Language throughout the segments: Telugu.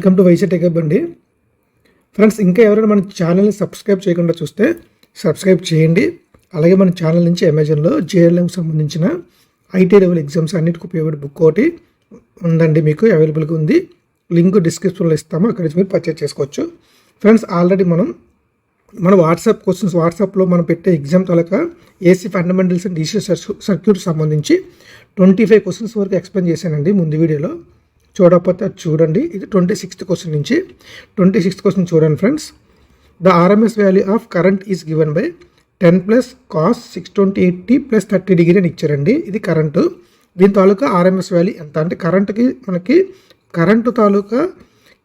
Welcome to YC tech hub అండి. ఫ్రెండ్స్, ఇంకా ఎవరైనా మన ఛానల్ని సబ్స్క్రైబ్ చేయకుండా చూస్తే సబ్స్క్రైబ్ చేయండి. అలాగే మన ఛానల్ నుంచి అమెజాన్లో JLM సంబంధించిన ఐటీ లెవెల్ ఎగ్జామ్స్ అన్నిటికి ఉపయోగపడే బుక్ ఒకటి ఉందండి, మీకు అవైలబుల్గా ఉంది. లింక్ డిస్క్రిప్షన్లో ఇస్తాము, అక్కడి నుంచి మీరు పర్చేజ్ చేసుకోవచ్చు. ఫ్రెండ్స్, ఆల్రెడీ మన వాట్సాప్లో మనం పెట్టే exam taluka AC fundamentals and DC circuit సంబంధించి 25 క్వశ్చన్స్ వరకు ఎక్స్ప్లెయిన్ చేశానండి ముందు వీడియోలో. చూడకపోతే అది చూడండి. ఇది 26th క్వశ్చన్ నుంచి 26th క్వశ్చన్ చూడండి friends. The RMS value of current is given by 10 + cos 628t + 30 degree అని ఇచ్చారండి. ఇది కరెంటు. దీని తాలూకా ఆర్ఎంఎస్ వాల్యూ ఎంత అంటే మనకి కరెంటు తాలూకా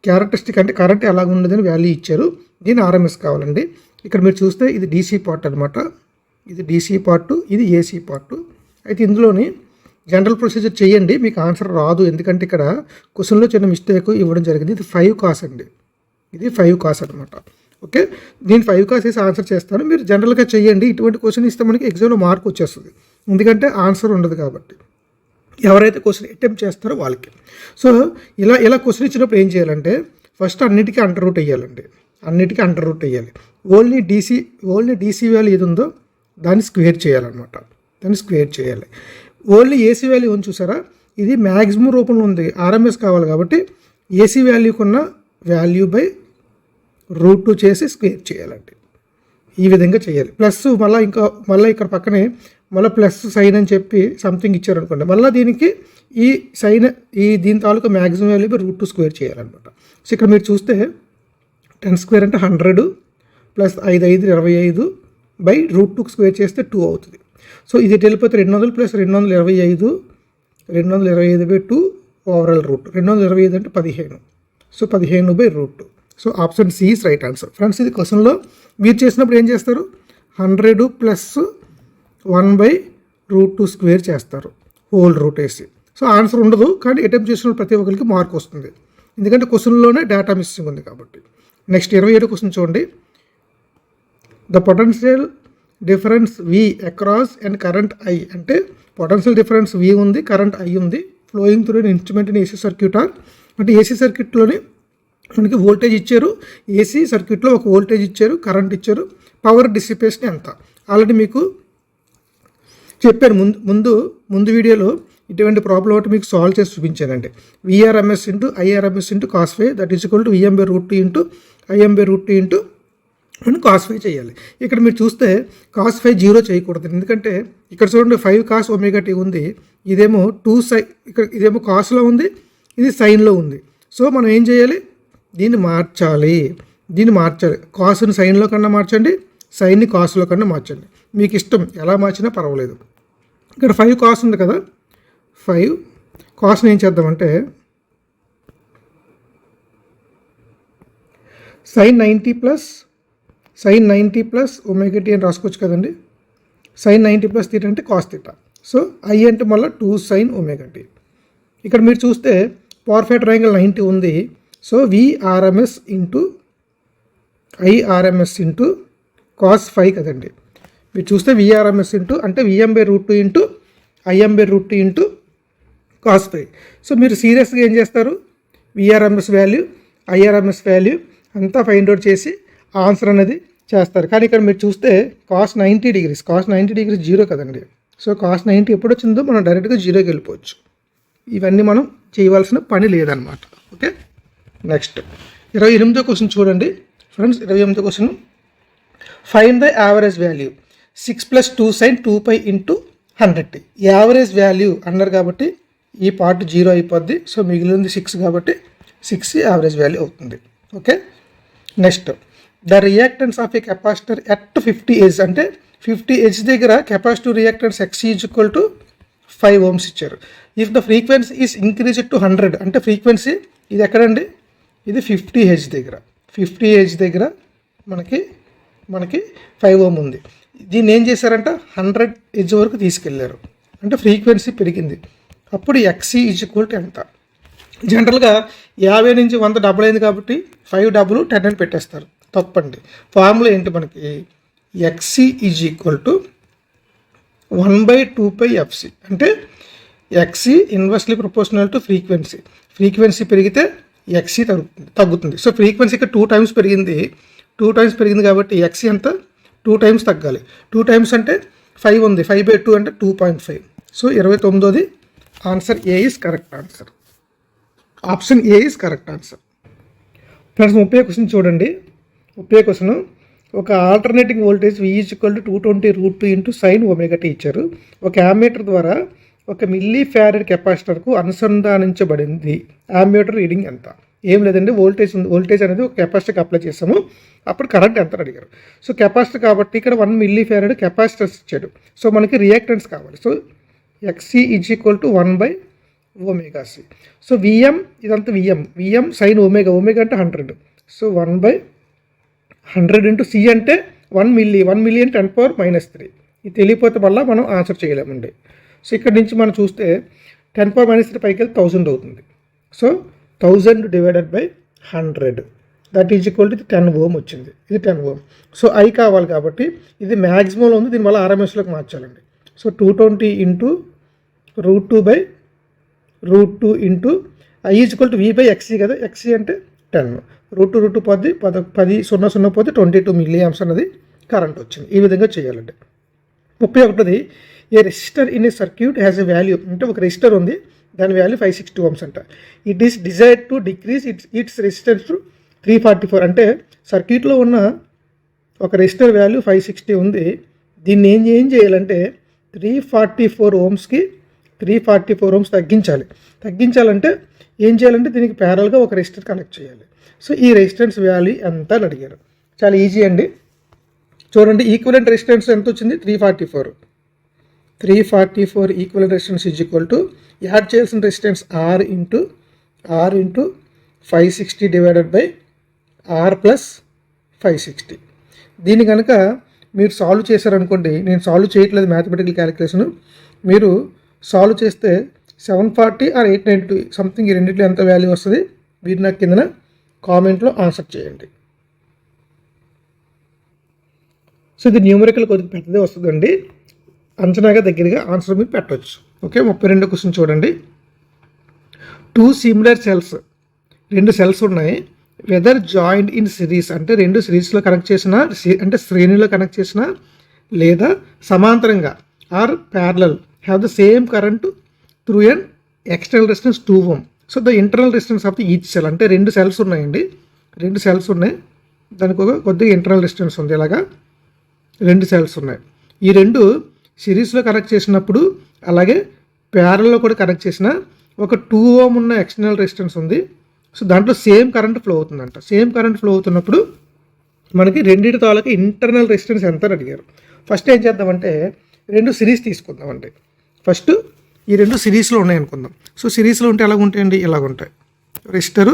క్యారెక్టరిస్టిక్ అంటే కరెంట్ ఎలా ఉండదని వాల్యూ ఇచ్చారు. దీని ఆర్ఎంఎస్ కావాలండి. ఇక్కడ మీరు చూస్తే ఇది DC పార్ట్ అనమాట. ఇది DC పార్టు, ఇది AC పార్టు. అయితే ఇందులోని జనరల్ ప్రొసీజర్ చేయండి, మీకు ఆన్సర్ రాదు. ఎందుకంటే ఇక్కడ క్వశ్చన్లో చిన్న మిస్టేక్ ఇవ్వడం జరిగింది. ఇది 5 cos అండి. ఇది 5 cos అనమాట. ఓకే, దీన్ని 5 cos వేసి ఆన్సర్ చేస్తాను. మీరు జనరల్గా చేయండి. ఇటువంటి క్వశ్చన్ ఇస్తే మనకి ఎగ్జామ్లో మార్క్ వచ్చేస్తుంది, ఎందుకంటే ఆన్సర్ ఉండదు కాబట్టి. ఎవరైతే క్వశ్చన్ అటెంప్ట్ చేస్తారో వాళ్ళకి. సో ఇలా క్వశ్చన్ ఇచ్చినప్పుడు ఏం చేయాలంటే ఫస్ట్ అన్నిటికీ అండర్ రూట్ వేయాలండి. అన్నిటికీ అండర్ రూట్ వేయాలి. ఓన్లీ DC వాల్యూ ఏది ఉందో దాన్ని స్క్వేర్ చేయాలన్నమాట. దాన్ని స్క్వేర్ చేయాలి. ఓన్లీ AC వాల్యూ ఉంది చూసారా, ఇది మ్యాక్సిమం రూపంలో ఉంది. RMS కావాలి కాబట్టి AC వాల్యూకున్న వాల్యూ బై √2 చేసి స్క్వేర్ చేయాలండి. ఈ విధంగా చేయాలి. ప్లస్ మళ్ళీ ఇక్కడ పక్కనే ప్లస్ సైన్ అని చెప్పి సంథింగ్ ఇచ్చారనుకోండి, మళ్ళీ దీనికి ఈ సైన్ దీని తాలూకా మ్యాక్సిమం వాల్యూ బై √2 స్క్వేర్ చేయాలన్నమాట. సో ఇక్కడ మీరు చూస్తే 10² అంటే 100 + 5 × 5 = 25 బై √2 స్క్వేర్ చేస్తే 2 అవుతుంది. సో ఇది వెళ్ళిపోతే 200 + 225 బై 2 ఓవరాల్ రూట్. 225 అంటే 15. So 15 by √2. So option C is right answer. Friends, ఇది క్వశ్చన్లో మీరు చేసినప్పుడు ఏం చేస్తారు, 100 + 1 బై √2 స్క్వేర్ చేస్తారు, హోల్ రూట్ వేసి. సో ఆన్సర్ ఉండదు, కానీ అటెంప్ట్ చేసిన ప్రతి ఒక్కరికి మార్క్ వస్తుంది, ఎందుకంటే క్వశ్చన్లోనే డేటా మిస్సింగ్ ఉంది కాబట్టి. నెక్స్ట్ 27 క్వశ్చన్ చూడండి. The potential difference V across and current I అంటే పొటెన్షియల్ డిఫరెన్స్ V ఉంది, కరెంట్ I ఉంది, flowing through instrument in AC circuit అంటే AC సర్క్యూట్లోని మనకి వోల్టేజ్ ఇచ్చారు, AC సర్క్యూట్లో ఒక వోల్టేజ్ ఇచ్చారు, కరెంట్ ఇచ్చారు, పవర్ డిసిపేషన్ ఎంత ఆల్రెడీ మీకు చెప్పాను ముందు వీడియోలో. ఇటువంటి ప్రాబ్లం ఒకటి మీకు సాల్వ్ చేసి చూపించానండి. VRMS × IRMS × cos ∅ that is equal to VM/√2 × IM/√2 అని cos ∅ చేయాలి. ఇక్కడ మీరు చూస్తే cos ∅ 0 చేయకూడదు, ఎందుకంటే ఇక్కడ చూడండి 5 cos ωt ఉంది, ఇదేమో 2 sin, ఇక్కడ ఇదేమో కాస్లో ఉంది, ఇది సైన్లో ఉంది. సో మనం ఏం చేయాలి, దీన్ని మార్చాలి. కాస్ని సైన్లో కన్నా మార్చండి, సైన్ని కాస్లో కన్నా మార్చండి, మీకు ఇష్టం ఎలా మార్చినా పర్వాలేదు. ఇక్కడ 5 cos ఉంది కదా, 5 cosని ఏం చేద్దామంటే sin 90 + ωt అని రాసుకోవచ్చు కదండి. sin 90 + θ అంటే cos θ. సో I అంటే మళ్ళీ 2 sin ωt. ఇక్కడ మీరు చూస్తే పవర్ ఫ్యాక్టర్ యాంగిల్ 90 ఉంది. సో VRMS × IRMS × cos ∅ కదండి. మీరు చూస్తే VRMS అంటే VM/√2 × IM/√2 × cos ∅. సో మీరు సీరియస్గా ఏం చేస్తారు, VRMS వాల్యూ, IRMS వాల్యూ అంతా ఫైండ్ అవుట్ చేసి ఆన్సర్ అనేది చేస్తారు. కానీ ఇక్కడ మీరు చూస్తే cos 90 డిగ్రీస్ 0 కదండి. సో cos 90 ఎప్పుడు వచ్చిందో మనం డైరెక్ట్గా 0కి వెళ్ళిపోవచ్చు. ఇవన్నీ మనం చేయవలసిన పని లేదనమాట. ఓకే, నెక్స్ట్ 28వ క్వశ్చన్ చూడండి ఫ్రెండ్స్. 28వ question, find the average value 6 + 2 sin 2π × 100t. Average value అన్నారు కాబట్టి ఈ పార్ట్ 0 అయిపోద్ది. సో మిగిలింది 6 కాబట్టి 6 యావరేజ్ వాల్యూ అవుతుంది. Okay, next the reactance of A capacitor at 50 H అంటే 50 H దగ్గర capacitive reactance X is equal to 5 ohms ఇచ్చారు. If the frequency is increased to 100 అంటే ఫ్రీక్వెన్సీ ఇది ఎక్కడండి, ఇది 50 H దగ్గర. 50 H దగ్గర మనకి 5 ohm ఉంది. దీన్ని ఏం చేశారంట, 100 H వరకు తీసుకెళ్లారు, అంటే ఫ్రీక్వెన్సీ పెరిగింది. అప్పుడు XC ఈజ్ ఈక్వల్ టు ఎంత? జనరల్గా 50 నుంచి 100 డబుల్ అయింది కాబట్టి 5 డబుల్ 10 అని పెట్టేస్తారు. తప్పండి. ఫార్ములా ఏంటి మనకి, XC is equal to 1/2πfc అంటే XC inversely proportional to frequency. Frequency పెరిగితే ఎక్సీ తగ్గుతుంది. సో ఫ్రీక్వెన్సీ ఇక్కడ 2 టైమ్స్ పెరిగింది. 2 టైమ్స్ పెరిగింది కాబట్టి ఎక్సీ ఎంత 2 టైమ్స్ తగ్గాలి. 2 టైమ్స్ అంటే 5 ఉంది. 5/2 అంటే 2.5. సో 29ది answer A is correct answer. Option A is correct answer. Friends 30 question చూడండి. 30 క్వశ్చన్, ఒక alternating voltage V = 220√2 sin ωt ఇచ్చారు. ఒక యామ్మీటర్ ద్వారా 1 మిల్లీ ఫ్యారడ్ కెపాసిటర్కు అనుసంధానించబడింది. యామ్మీటర్ రీడింగ్ ఎంత? ఏం లేదండి, వోల్టేజ్ అనేది ఒక కెపాసిటర్కి అప్లై చేస్తాము, అప్పుడు కరెంట్ ఎంత అడిగారు. సో కెపాసిటర్ కాబట్టి ఇక్కడ 1 మిల్లీ ఫ్యారడ్ కెపాసిటర్స్ ఇచ్చాడు. సో మనకి రియాక్టెన్స్ కావాలి. So XC = 1/ωc. So Vm ఇదంతా Vm sin ω అంటే 100. సో 1/100 × C అంటే 1 మిల్లీ అంటే 10⁻³ ఇది తెలియకపోతే మళ్ళీ మనం ఆన్సర్ చేయలేమండి. సో ఇక్కడ నుంచి మనం చూస్తే 10⁻³ పైకి వెళ్ళి 1000 అవుతుంది. So 1000 / 100 that is equal to 10 Ω వచ్చింది. ఇది 10 Ω. సో I కావాలి కాబట్టి ఇది మ్యాక్సిమంలో ఉంది, దీని వల్ల RMSలోకి మార్చాలండి. సో 220 × √2 × I = V/XC కదా. XC అంటే 10. √2 పోద్ది, 10 పోతే 22 మిల్లీ ఆంప్స్ అన్నది కరెంట్ వచ్చింది. ఈ విధంగా చేయాలండి. 31ది, a resistor in a circuit has a value, అంటే ఒక రెసిస్టర్ ఉంది, దాని వాల్యూ 560 ohms అంట. It is desired to decrease its resistance to 344. అంటే సర్క్యూట్లో ఉన్న ఒక రెసిస్టర్ వాల్యూ 560 ఉంది, దీన్ని ఏం చేయాలంటే 344 ohmsకి 344 ohms తగ్గించాలంటే ఏం చేయాలంటే దీనికి ప్యారల్గా ఒక రెసిస్టర్ కనెక్ట్ చేయాలి. సో ఈ రెసిస్టెన్స్ వాల్యూ ఎంత అని అడిగారు. చాలా ఈజీ అండి. చూడండి, ఈక్వలెంట్ రెసిస్టెన్స్ ఎంత వచ్చింది? 344 ఈక్వలెంట్ రెసిస్టెన్స్ = యాడ్ చేయాల్సిన రెసిస్టెన్స్ R × 560 / R + 560. దీన్ని కనుక మీరు సాల్వ్ చేశారనుకోండి, నేను సాల్వ్ చేయట్లేదు మ్యాథమెటికల్ క్యాలిక్యులేషన్, మీరు సాల్వ్ చేస్తే 740 or 892 సంథింగ్ ఈ రెండింటిలో ఎంత వాల్యూ వస్తుంది మీరు నాకు కిందన కామెంట్లో ఆన్సర్ చేయండి. సో ఇది న్యూమరికల్ కొద్దిగా పెద్దదే వస్తుందండి, అంచనాగా దగ్గరగా ఆన్సర్ మీరు పెట్టవచ్చు. ఓకే, 32 క్వశ్చన్ చూడండి. 2 సిమిలర్ సెల్స్, 2 సెల్స్ ఉన్నాయి, వెదర్ జాయింట్ ఇన్ సిరీస్ అంటే 2 సిరీస్లో కనెక్ట్ చేసిన అంటే శ్రేణిలో కనెక్ట్ చేసిన లేదా సమాంతరంగా or parallel have the same current through an external resistance 2 ohm. So the internal resistance of the each cell, అంటే 2 సెల్స్ ఉన్నాయండి, 2 సెల్స్ ఉన్నాయి, దానికి ఒక కొద్దిగా ఇంటర్నల్ రెసిస్టెన్స్ ఉంది. ఇలాగా 2 సెల్స్ ఉన్నాయి. ఈ 2 సిరీస్లో కనెక్ట్ చేసినప్పుడు అలాగే ప్యారల్లో కూడా కనెక్ట్ చేసిన ఒక 2 ohm ఉన్న ఎక్స్టర్నల్ రెసిస్టెన్స్ ఉంది. సో దాంట్లో సేమ్ కరెంట్ ఫ్లో అవుతుందంట. సేమ్ కరెంట్ ఫ్లో అవుతున్నప్పుడు మనకి రెండింటి తాలూకు ఇంటర్నల్ రెసిస్టెన్స్ ఎంత అని అడిగారు. ఫస్ట్ ఏం చేద్దామంటే 2 సిరీస్ తీసుకుందామండి. ఫస్ట్ ఈ 2 సిరీస్లో ఉన్నాయి అనుకుందాం. సో సిరీస్లో ఉంటే ఎలాగ ఉంటాయండి, ఇలాగ ఉంటాయి. రెసిస్టరు,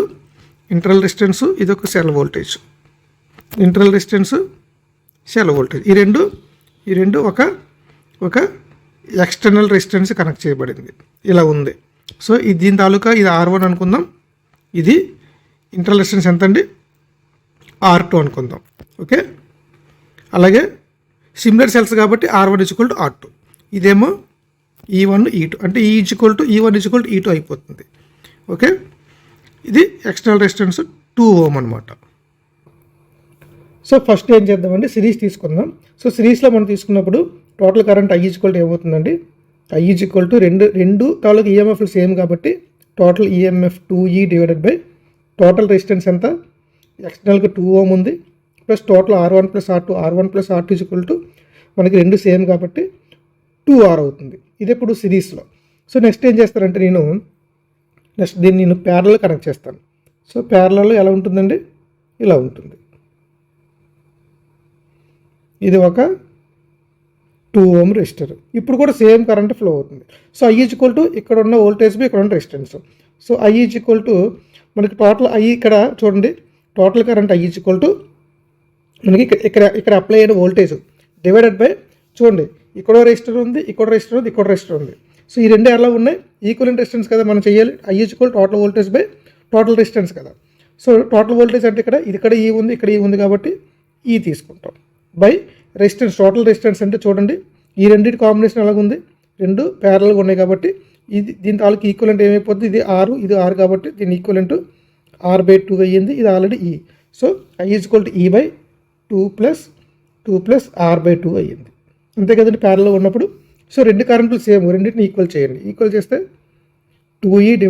ఇంటర్నల్ రెసిస్టెన్స్, ఇది ఒక cell voltage, internal resistance, cell voltage. ఈ రెండు ఒక ఎక్స్టర్నల్ రెసిస్టెన్స్ కనెక్ట్ చేయబడింది, ఇలా ఉంది. సో ఇది దీని తాలూకా ఇది R1 అనుకుందాం, ఇది ఇంటర్నల్ రెసిస్టెన్స్ ఎంత అండి, R2 అనుకుందాం. ఓకే, అలాగే సిమిలర్ సెల్స్ కాబట్టి R1 = R2, ఇదేమో E1 E2 అంటే E1 = E2 అయిపోతుంది. ఓకే, ఇది ఎక్స్టర్నల్ రెసిస్టెన్స్ 2 ohm అనమాట. సో ఫస్ట్ ఏం చేద్దామండి, సిరీస్ తీసుకుందాం. సో సిరీస్లో మనం తీసుకున్నప్పుడు టోటల్ కరెంట్ I = ఏమవుతుందండి, I = రెండు తాలూకు ఈఎంఎఫ్లు సేమ్ కాబట్టి total EMF 2E / total resistance ఎంత, ఎక్స్టర్నల్గా 2 ohm ఉంది, ప్లస్ టోటల్ R1 + R2 = మనకి 2 సేమ్ కాబట్టి 2R అవుతుంది. ఇది ఇప్పుడు సిరీస్లో. సో నెక్స్ట్ ఏం చేస్తారంటే దీన్ని నేను ప్యారలల్ కనెక్ట్ చేస్తాను. సో ప్యారలల్లో ఎలా ఉంటుందండి, ఇలా ఉంటుంది. ఇది ఒక 2 ohm రెసిస్టర్, ఇప్పుడు కూడా సేమ్ కరెంట్ ఫ్లో అవుతుంది. సో I = ఇక్కడ ఉన్న వోల్టేజ్ ఇక్కడ ఉన్న రెసిస్టెన్స్. సో I = మనకి టోటల్ ఇక్కడ చూడండి, టోటల్ కరెంట్ I = మనకి ఇక్కడ అప్లై అయిన వోల్టేజ్ డివైడెడ్ బై, చూడండి ఇక్కడ రెసిస్టర్ ఉంది, ఇక్కడ రెసిస్టర్ ఉంది, ఇక్కడ రెసిస్టర్ ఉంది. సో ఈ రెండు ఎలా ఉన్నాయి, ఈక్వలెంట్ రెసిస్టెన్స్ కదా మనం చేయాలి. I = total voltage by total resistance కదా. సో టోటల్ వోల్టేజ్ అంటే ఇక్కడ ఈ ఉంది, ఇక్కడ ఈ ఉంది కాబట్టి ఈ తీసుకుంటాం బై రెసిస్టెన్స్. టోటల్ రెసిస్టెన్స్ అంటే చూడండి ఈ రెండింటి కాంబినేషన్ ఎలాగుంది, 2 ప్యారల్గా ఉన్నాయి కాబట్టి దీని తాలూకు ఈక్వలెంట్ ఏమైపోతుంది, ఇది 6 ఇది 6 కాబట్టి దీని ఈక్వలెంట్ R/2 అయ్యింది, ఇది already E. So I = E/2 + R/2 అయ్యింది. అంతే కదండి ప్యారలల్ ఉన్నప్పుడు. సో రెండు కరెంట్లు సేమ్, రెండింటిని ఈక్వల్ చేయండి. ఈక్వల్ చేస్తే 2E /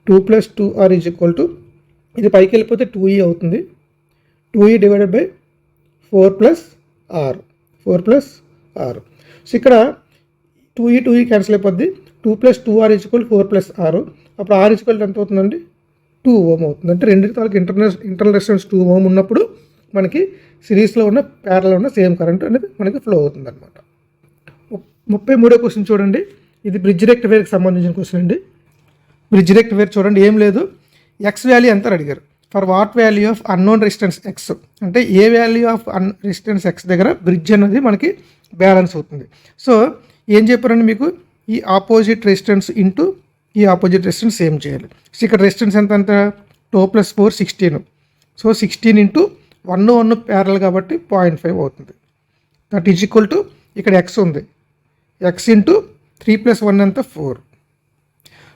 2 + 2R = ఇది పైకి వెళ్ళిపోతే 2E అవుతుంది. 2E / 4 + R. సో ఇక్కడ 2E క్యాన్సిల్ అయిపోద్ది. 2 + 2R = 4 + R. అప్పుడు R = ఎంత అవుతుందండి? 2 ఓం అవుతుంది. అంటే రెండింటి తాలూకు ఇంటర్నల్ రెసిస్టెన్స్ 2 ఓం ఉన్నప్పుడు మనకి సిరీస్లో ఉన్న ప్యారలల్ ఉన్న సేమ్ కరెంట్ అనేది మనకి ఫ్లో అవుతుంది అనమాట. 33వ క్వశ్చన్ చూడండి. ఇది బ్రిడ్జ్ రెక్టిఫైర్కి సంబంధించిన క్వశ్చన్ అండి. బ్రిడ్జ్ రెక్టిఫైర్ చూడండి, ఏం లేదు, ఎక్స్ వాల్యూ ఎంత అడిగారు. For what value of unknown resistance X, అంటే ఏ వాల్యూ ఆఫ్ రెసిస్టెన్స్ ఎక్స్ దగ్గర బ్రిడ్జ్ అనేది మనకి బ్యాలెన్స్ అవుతుంది. సో ఏం చెప్పారండి మీకు, ఈ ఆపోజిట్ రెసిస్టెన్స్ ఇంటూ ఈ ఆపోజిట్ రెసిస్టెన్స్ సేమ్ చేయాలి. సో ఇక్కడ రెసిస్టెన్స్ ఎంత 2 + 4 16. సో 16 ఇంటూ 1 ప్యారల్ కాబట్టి 0.5 అవుతుంది. దట్ ఈజ్ ఈక్వల్ టు ఇక్కడ ఎక్స్ ఉంది, ఎక్స్ ఇంటూ 3 + 1 ఎంత 4.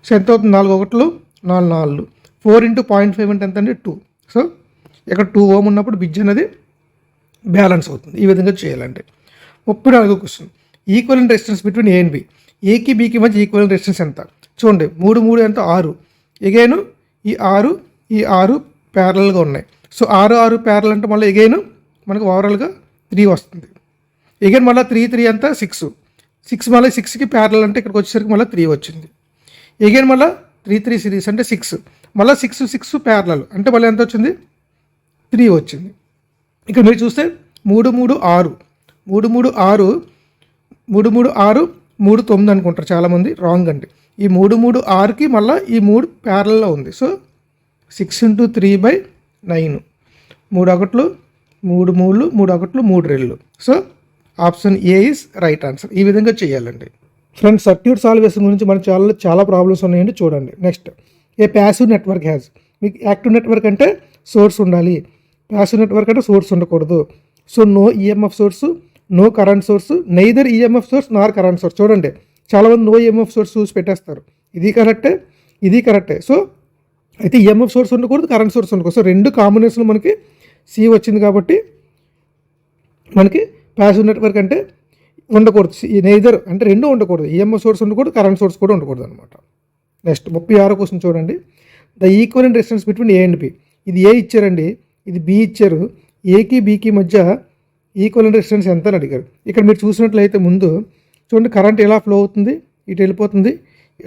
సో ఎంత అవుతుంది? 4 1 4 4 ఇంటూ 0.5 అంటే ఎంత అండి 2. సో ఇక్కడ 2 ఓం ఉన్నప్పుడు బ్రిడ్జ్ అనేది బ్యాలెన్స్ అవుతుంది. ఈ విధంగా చేయాలండి. 34వ question, equivalent resistance between A and B. ఏకి బికి మధ్య ఈక్వలెంట్ రెసిస్టెన్స్ ఎంత? చూడండి 3 3 ఎంత 6. ఎగైన్ ఈ 6 ప్యారలల్గా ఉన్నాయి. సో 6 6 ప్యారల్ అంటే మళ్ళీ ఎగైన్ మనకు ఓవరాల్గా 3 వస్తుంది. ఎగైన్ మళ్ళీ 3 3 అంతా 6 6 మళ్ళీ 6కి ప్యారల్ అంటే ఇక్కడికి వచ్చేసరికి మళ్ళీ 3 వచ్చింది. ఎగైన్ మళ్ళీ 3 3 సిరీస్ అంటే 6, మళ్ళీ 6 6 ప్యారలల్ అంటే మళ్ళీ ఎంత వచ్చింది? 3 వచ్చింది. ఇక్కడ మీరు చూస్తే 3 3 6 3 3 6 3 3 6 3 9 అనుకుంటారు చాలామంది, రాంగ్ అండి. ఈ 3 3 6కి మళ్ళీ ఈ 3 ప్యారల్లో ఉంది. So 6 × 3/9 3 1 3 3 3 1 3 2. So option A is right answer. ఈ విధంగా చేయాలండి. ఫ్రెండ్స్, సర్క్యూట్ సాల్వేషన్ గురించి మన ఛానల్లో చాలా ప్రాబ్లమ్స్ ఉన్నాయండి, చూడండి. Next, a passive network has. మీకు యాక్టివ్ నెట్వర్క్ అంటే సోర్స్ ఉండాలి, ప్యాసివ్ నెట్వర్క్ అంటే సోర్స్ ఉండకూడదు. So no EMF source, no current source, neither EMF source nor current source. చూడండి చాలామంది నో ఈఎంఎఫ్ సోర్స్ చూసి పెట్టేస్తారు. ఇది కరెక్టే. సో అయితే ఈఎంఎఫ్ సోర్స్ ఉండకూడదు, కరెంట్ సోర్స్ ఉండకూడదు. సో రెండు కాంబినేషన్లు మనకి సి వచ్చింది కాబట్టి మనకి ప్యాసివ్ నెట్వర్క్ అంటే ఉండకూడదు. నైదర్ అంటే రెండు ఉండకూడదు, ఈఎంఎఫ్ సోర్స్ ఉండకూడదు, కరెంట్ సోర్స్ కూడా ఉండకూడదు అనమాట. నెక్స్ట్ 36వ క్వశ్చన్ చూడండి. The equivalent resistance between A and B. ఇది ఏ ఇచ్చారండి, ఇది బి ఇచ్చారు. ఏకి బికి మధ్య ఈక్వలెంట్ రెసిస్టెన్స్ ఎంత అని అడిగారు. ఇక్కడ మీరు చూసినట్లయితే ముందు చూడండి, కరెంట్ ఎలా ఫ్లో అవుతుంది, ఇటు వెళ్ళిపోతుంది,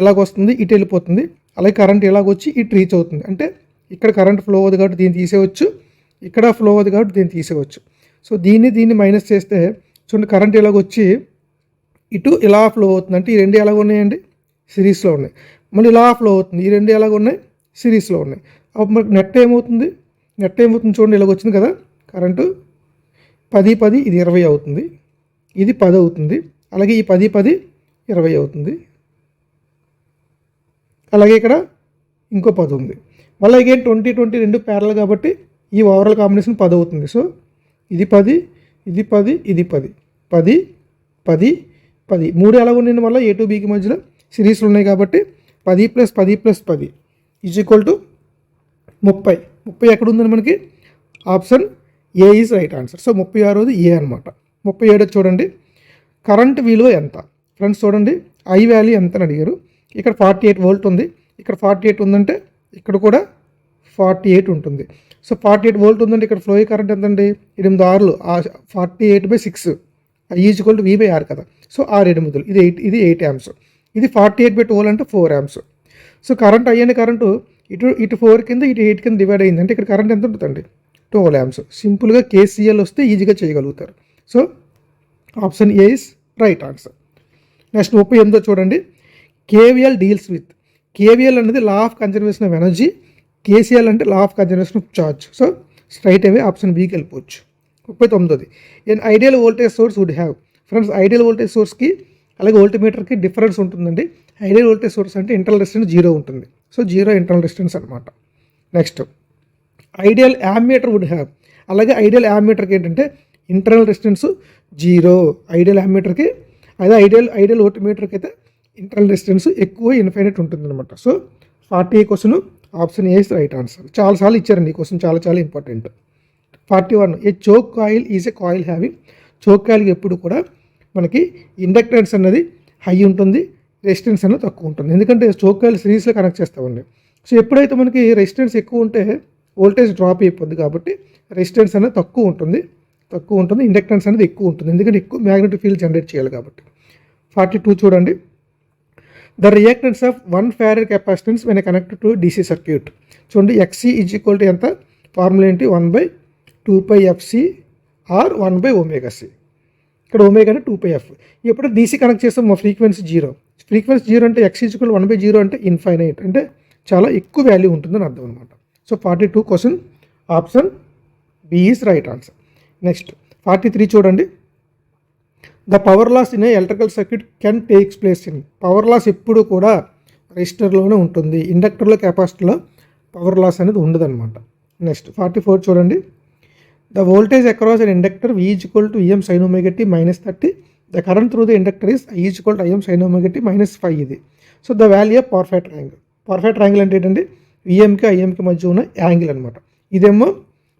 ఇలాగొస్తుంది, ఇటు వెళ్ళిపోతుంది. అలాగే కరెంట్ ఇలాగొచ్చి ఇటు రీచ్ అవుతుంది. అంటే ఇక్కడ కరెంట్ ఫ్లో అవుతుంది కాబట్టి దీన్ని తీసేయవచ్చు, ఇక్కడ ఫ్లో అవుతుంది కాబట్టి దీన్ని తీసేయవచ్చు. సో దీన్ని మైనస్ చేస్తే చూడండి, కరెంట్ ఇలాగొచ్చి ఇటు ఇలా ఫ్లో అవుతుంది. అంటే ఈ రెండు ఎలాగ ఉన్నాయండి, సిరీస్లో ఉన్నాయి. మళ్ళీ ఇలా ఫ్లో అవుతుంది, ఈ రెండు ఎలాగ ఉన్నాయి, సిరీస్లో ఉన్నాయి. అప్పుడు మనకు నెట్ ఏమవుతుంది చూడండి, ఇలాగ వచ్చింది కదా కరెంటు 10 10 ఇది 20 అవుతుంది, ఇది 10 అవుతుంది. అలాగే ఈ 10 10 20 అవుతుంది. అలాగే ఇక్కడ ఇంకో 10 ఉంది. మళ్ళీ అగైన్ 20 20 రెండు ప్యారల్ కాబట్టి ఈ ఓవరాల్ కాంబినేషన్ 10 అవుతుంది. సో ఇది 10 ఇది 10 ఇది 10 10 10 10 మూడు ఎలా ఉన్నాయి, మళ్ళీ ఏ టు బికి మధ్యలో సిరీస్లు ఉన్నాయి కాబట్టి 10 + 10 + 10 = 30. 30 ఎక్కడ ఉందని మనకి option A is right answer. So 36ది ఏ అనమాట. 37 చూడండి, కరెంట్ విలువ ఎంత. ఫ్రెండ్స్ చూడండి, ఐ వాల్యూ ఎంత అని అడిగారు. ఇక్కడ 48 వోల్ట్ ఉంది, ఇక్కడ 48 ఉందంటే ఇక్కడ కూడా 48 ఉంటుంది. సో 48 వోల్ట్ ఉందంటే ఇక్కడ ఫ్లో కరెంట్ ఎంతండి, 8 6 48/6 I = V/R కదా. సో 6 8 ఇది 8 amps. ఇది 48/12 అంటే 4 amps. సో కరెంట్ అయ్యని కరెంటు ఇటు 4 కింద ఇటు 8 కింద డివైడ్ అయింది అంటే ఇక్కడ కరెంట్ ఎంత ఉంటుందండి, 12 amps. సింపుల్గా KCL వస్తే ఈజీగా చేయగలుగుతారు. So option A is right answer. Next 38 చూడండి, KVL డీల్స్ విత్. KVL అనేది law of conservation of energy, KCL అంటే law of conservation of charge. So straight away option బికి వెళ్ళిపోవచ్చు. 39 an ideal voltage source would have. Friends, ideal voltage సోర్స్కి అలాగే వోల్టీమీటర్కి డిఫరెన్స్ ఉంటుందండి. ఐడియల్ వోల్టేజ్ సోర్స్ అంటే ఇంటర్నల్ రెసిస్టెన్స్ 0 ఉంటుంది. సో 0 ఇంటర్నల్ రెసిస్టెన్స్ అనమాట. Next ideal ammeter would have. అలాగే ఐడియల్ యామ్మీటర్కి ఏంటంటే ఇంటర్నల్ రెసిస్టెన్స్ 0 ఐడియల్ యామ్మీటర్కి. అదే ఐడియల్ వోల్టీమీటర్కి అయితే ఇంటర్నల్ రెసిస్టెన్స్ ఎక్కువ ఇన్ఫైనైట్ ఉంటుంది అనమాట. So 40 question option A is right answer. చాలాసార్లు ఇచ్చారండి ఈ క్వశ్చన్, చాలా చాలా important. 41 a choke coil is a coil having, choke కాయిల్కి ఎప్పుడు కూడా మనకి ఇండక్టెన్స్ అన్నది హై ఉంటుంది, రెసిస్టెన్స్ అనేది తక్కువ ఉంటుంది. ఎందుకంటే చోక్ కాయిల్ సిరీస్లో కనెక్ట్ చేస్తామండి. సో ఎప్పుడైతే మనకి రెసిస్టెన్స్ ఎక్కువ ఉంటే వోల్టేజ్ డ్రాప్ అయిపోద్ది, కాబట్టి రెసిస్టెన్స్ అనేది తక్కువ ఉంటుంది, ఇండక్టెన్స్ అనేది ఎక్కువ ఉంటుంది, ఎందుకంటే ఎక్కువ మ్యాగ్నెటిక్ ఫీల్డ్ జనరేట్ చేయాలి కాబట్టి. 42 చూడండి. The reactance of 1 farad capacitance when connected to DC circuit. చూడండి ఎక్సీ ఈజ్ ఈక్వల్ టు ఎంత, ఫార్ములా ఏంటి, 1/2πfc ఆర్ 1/ωc. ఇక్కడ ఒమేగా అంటే 2πf. ఎప్పుడు డీసీ కనెక్ట్ చేస్తాం మా ఫ్రీక్వెన్సీ 0 అంటే ఎక్స్ ఈజ్ ఈక్వల్ 1/0 అంటే ఇన్ఫైనైట్, అంటే చాలా ఎక్కువ వాల్యూ ఉంటుందని అర్థం అనమాట. So 42 question option B is right answer. Next 43 చూడండి. The power loss in a electrical circuit can takes place in, power loss ఎప్పుడు కూడా రెసిస్టర్లోనే ఉంటుంది, ఇండక్టర్లో కెపాసిటర్లో పవర్ లాస్ అనేది ఉండదన్నమాట. నెక్స్ట్ 44 చూడండి. The voltage across an inductor V is equal to Em sin ωt -30, the current through the inductor is I is equal to Im sin ωt -5 ఇది. So the value of perfect triangle. Perfect triangle అంటే ఏంటంటే విఎంకి ఐఎంకి మధ్య ఉన్న యాంగిల్ అనమాట. ఇదేమో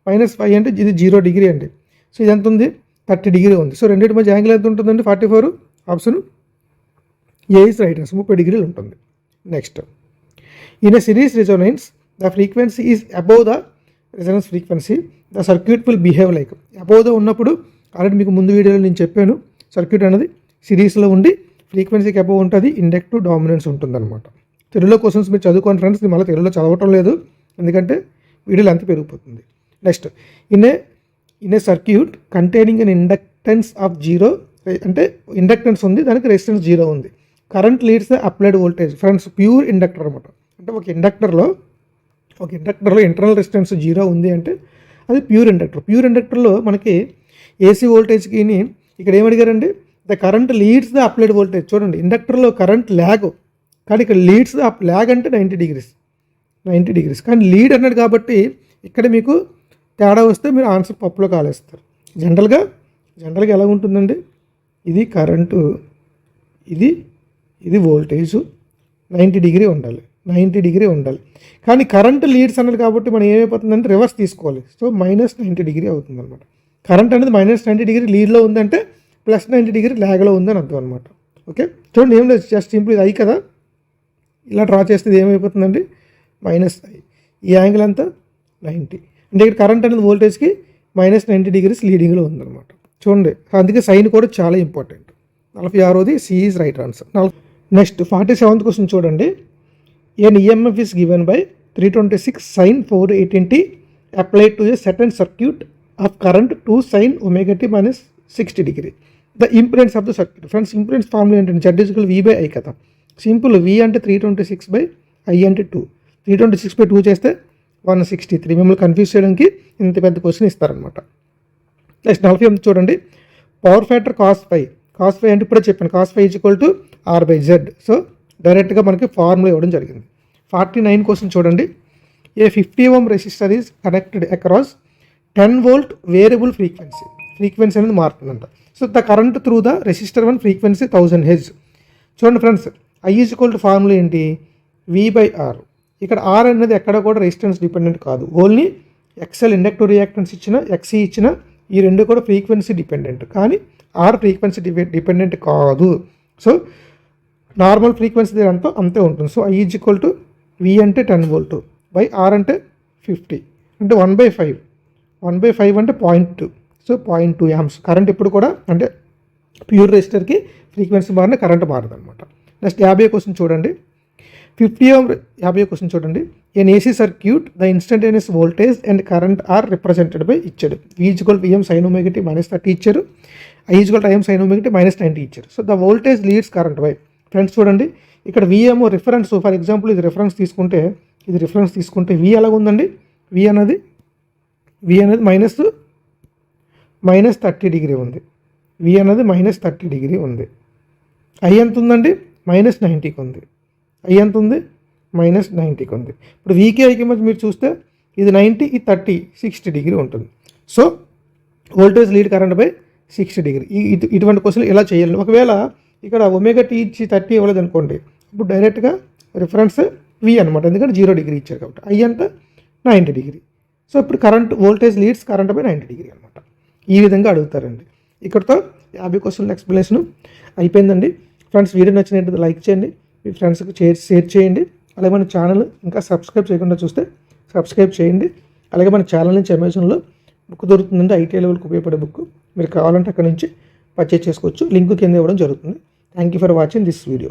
-5 అంటే ఇది 0 డిగ్రీ అండి. సో ఇది ఎంత ఉంది, 30 డిగ్రీ ఉంది. సో రెండింటి మధ్య యాంగిల్ ఎంత ఉంటుందండి, 44. Option A is right answer, 30 డిగ్రీలు ఉంటుంది. Next in a series Resonance the frequency is above the Resonance frequency, the circuit will behave like. Above the ఉన్నప్పుడు ఆల్రెడీ మీకు ముందు వీడియోలో నేను చెప్పాను, సర్క్యూట్ అనేది సిరీస్లో ఉండి ఫ్రీక్వెన్సీకి అబౌవ్ ఉంటుంది, ఇండక్టివ్ డామినెన్స్ ఉంటుందన్నమాట. తెలుగులో క్వశ్చన్స్ మీరు చదువుకోండి ఫ్రెండ్స్, మళ్ళీ తెలుగులో చదవటం లేదు ఎందుకంటే వీడియోలు అంత పెరిగిపోతుంది. Next in a circuit containing an inductance of 0, అంటే ఇండక్టెన్స్ ఉంది, దానికి రెసిస్టెన్స్ 0 ఉంది. Current leads the applied voltage. Friends pure inductor అనమాట, అంటే ఒక ఇండక్టర్లో ఇంటర్నల్ రెసిస్టెన్స్ 0 ఉంది అంటే అది ప్యూర్ ఇండక్టర్. ప్యూర్ ఇండక్టర్లో మనకి ఏసీ వోల్టేజ్కి ఇక్కడ ఏమడిగారండి, the current leads the applied voltage. చూడండి ఇండక్టర్లో కరెంట్ ల్యాగ్, కానీ ఇక్కడ లీడ్స్ ద ల్యాగ్ అంటే 90 డిగ్రీస్, కానీ లీడ్ అన్నాడు కాబట్టి ఇక్కడ మీకు తేడా వస్తే మీరు ఆన్సర్ పప్పులో కాలేస్తారు. జనరల్గా ఎలా ఉంటుందండి, ఇది కరెంటు, ఇది వోల్టేజు 90 డిగ్రీ ఉండాలి, కానీ కరెంట్ లీడ్స్ అన్నది కాబట్టి మనం ఏమైపోతుందంటే రివర్స్ తీసుకోవాలి. సో -90 డిగ్రీ అవుతుంది అనమాట. కరెంట్ అనేది -90 డిగ్రీ లీడ్లో ఉందంటే +90 డిగ్రీ ల్యాగ్లో ఉందని అర్థం అనమాట. ఓకే చూడండి, ఏం లేదు, జస్ట్ సింపుల్ ఇది I కదా, ఇలా డ్రా చేస్తే ఏమైపోతుందండి -I, ఈ యాంగిల్ అంతా 90, అంటే ఇక్కడ కరెంట్ అనేది వోల్టేజ్కి -90 డిగ్రీస్ లీడింగ్లో ఉందన్నమాట. చూడండి అందుకే సైన్ కూడా చాలా ఇంపార్టెంట్. 46ది C is right answer. Next 47th question చూడండి. An EMF is given by 326 sin 418t applied to a certain circuit of current 2 sin ωt -60 డిగ్రీ. The impedance of the circuit. Friends impedance formula ఏంటంటే Z ఈజ్ ఈక్వల్ V/I కదా. సింపుల్, V అంటే 326/I అంటే 2, 326/2 చేస్తే 163. మిమ్మల్ని కన్ఫ్యూజ్ చేయడానికి ఇంత పెద్ద క్వశ్చన్ ఇస్తారనమాట. నెక్స్ట్ 48 చూడండి. పవర్ ఫ్యాక్టర్ cos φ అంటే ఇప్పుడే చెప్పాను, cos φ is equal to R/Z. So డైరెక్ట్గా మనకి ఫార్ములా ఇవ్వడం జరిగింది. 49 క్వశ్చన్ చూడండి. A 50 Ω resistor is connected across 10 volt variable frequency అనేది మారుతుందంట. So the current through the resistor 1 frequency 1000 Hz. చూడండి friends, I is equal to formula ఏంటి, V/R. ఇక్కడ R అనేది ఎక్కడ కూడా రెసిస్టెన్స్ డిపెండెంట్ కాదు, ఓన్లీ XL ఇండక్టివ్ రియాక్టెన్స్ ఇచ్చిన, XC ఇచ్చిన, ఈ రెండు కూడా ఫ్రీక్వెన్సీ డిపెండెంట్, కానీ R ఫ్రీక్వెన్సీ డిపెండెంట్ కాదు. సో నార్మల్ ఫ్రీక్వెన్సీ అంతా అంతే ఉంటుంది. So I is equal to V అంటే 10 volt బై R అంటే 50 అంటే 1/5 అంటే 0.2. So 0.2 amps. కరెంట్ ఇప్పుడు కూడా అంటే ప్యూర్ రెసిస్టర్కి ఫ్రీక్వెన్సీ మారిన కరెంట్ మారదు అనమాట. నెక్స్ట్ 50 క్వశ్చన్ చూడండి. 50 క్వశ్చన్ చూడండి. An AC circuit the instantaneous voltage and current are represented by ఇచ్చాడు. V is equal to Em sin ωt -30 ఇచ్చారు, I is equal to Im sin ωt -90 ఇచ్చారు. So the voltage leads current by. Friends చూడండి, ఇక్కడ V ఏమో రిఫరెన్స్, ఫర్ ఎగ్జాంపుల్ ఇది రిఫరెన్స్ తీసుకుంటే V ఎలాగ ఉందండి, V అనేది -30 డిగ్రీ ఉంది, V అనేది -30 డిగ్రీ ఉంది. I ఎంత ఉందండి, -90కి ఉంది, I ఎంత ఉంది, -90కి ఉంది. ఇప్పుడు వీకే ఐకి మధ్య మీరు చూస్తే ఇది 90, ఇది 30, 60 డిగ్రీ ఉంటుంది. So voltage lead current by 60 degree. ఇటువంటి క్వశ్చన్ ఇలా చేయాలి. ఒకవేళ ఇక్కడ ωt ఇచ్చి 30 ఇవ్వలేదు అనుకోండి, ఇప్పుడు డైరెక్ట్గా రిఫరెన్స్ వి అనమాట, ఎందుకంటే 0 డిగ్రీ ఇచ్చారు కాబట్టి. ఐ అంటే 90 డిగ్రీ. సో ఇప్పుడు current voltage leads current by 90 degree అనమాట. ఈ విధంగా అడుగుతారండి. ఇక్కడితో 50 క్వశ్చన్ల ఎక్స్ప్లెనేషన్ అయిపోయిందండి. ఫ్రెండ్స్, వీడియో నచ్చినట్టు లైక్ చేయండి, మీ ఫ్రెండ్స్కి షేర్ చేయండి. అలాగే మన ఛానల్ ఇంకా సబ్స్క్రైబ్ చేయకుండా చూస్తే సబ్స్క్రైబ్ చేయండి. అలాగే మన ఛానల్ నుంచి అమెజాన్లో బుక్ దొరుకుతుందండి, ఐటీ లెవెల్కి ఉపయోగపడే బుక్. మీరు కావాలంటే అక్కడ నుంచి పర్చేజ్ చేసుకోవచ్చు. లింక్ కింద ఇవ్వడం జరుగుతుంది. Thank you for watching this video.